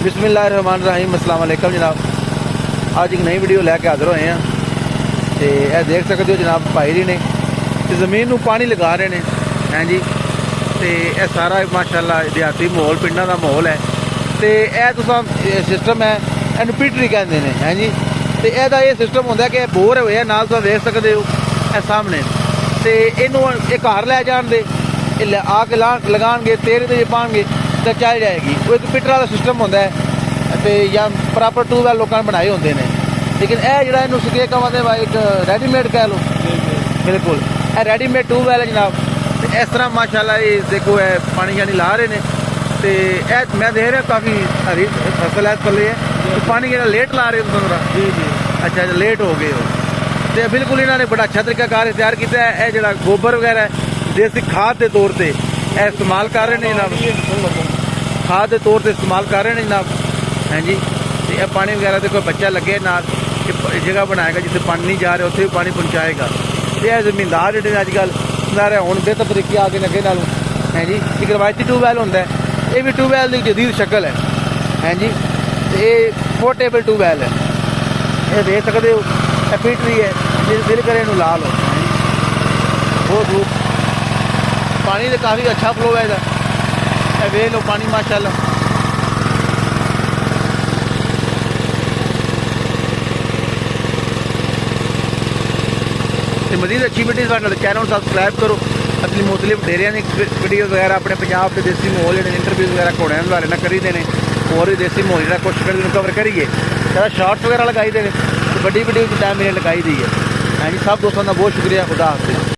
बिस्मिल्लाहिर्रहमानिर्रहीम अस्सलाम वालेकुम जनाब। आज एक नई वीडियो लैके हाजिर होए हैं तो यह देख सकते हो जनाब भाई जी ने ज़मीन में पानी लगा रहे हैं। हैं जी, तो यह सारा माशाल्लाह देहाती माहौल पिंडा का माहौल है। तो यह तुसा सिस्टम है इन पीटरी कहते हैं। हैं जी, तो यदा ये सिस्टम होंगे कि बोर होया नाल तुम देख सकते हो यह सामने। तो इनू एक घर लै जान दे आके लगाएंगे तेरे तो पाएंगे तो चल जाएगी। वो एक पिटर वाला सिस्टम होंदा है तो या प्रॉपर ट्यूबवैल लोगों ने बनाए होंगे ने। लेकिन यह जो इनू सके कहते एक रेडीमेड कह लो, बिल्कुल यह रेडीमेड ट्यूबवैल है जनाब। तो इस तरह माशाल्लाह ये देखो है पानी शानी ला रहे हैं। तो यह मैं देख रहा काफ़ी हरी फसल है इस पल्ले है। तो पानी जो लेट ला रहे हो तुम जी जी अच्छा लेट हो गए हो। तो बिल्कुल इन्होंने बड़ा अच्छा तरीकाकार तैयार किया है। यह जो गोबर वगैरह है देसी खाद के तौर पर इस्तेमाल कर रहे हैं जनाब, खाद के तौर पर इस्तेमाल कर रहे हैं जनाब। हैं जी, तो यह पानी वगैरह से कोई बच्चा लगे ना जगह बनाएगा जिसे पानी नहीं जा रहा उत्थे भी पानी पहुँचाएगा। तो यह जमींदार जो अजकल सारे हूँ बेहतर तरीके आगे लगे नालों। हैं जी, एक रवायती ट्यूबवैल होंदा है, ये भी ट्यूबवैल की जदीद शक्ल है। हैं जी, तो ये पोर्टेबल ट्यूबवैल है। ये देख सकते हो यह पीटरी है, जिस दिल करे इनू ला लो। बहुत खूब पानी तो काफ़ी अच्छा फ्लो है इधर। वे लो पानी माशाल्लाह। तो मजीद अच्छी वीडियो साढ़े चैनल सबसक्राइब करो। असली मुख्तलिफ डेरिया वीडियो वगैरह अपने पंजाब के देसी माहौल जो इंटरव्यू वगैरह घोड़े हवाले ना करी देने और भी देसी माहौल जो कोशिश करें कवर करिए। ज़्यादा शॉर्ट्स वगैरह लगाई देने तो बड़ी वीडियो की टाइम मैंने लगाई दी है। हाँ जी, सब दोस्तों का बहुत शुक्रिया। खुदा हाफिज़।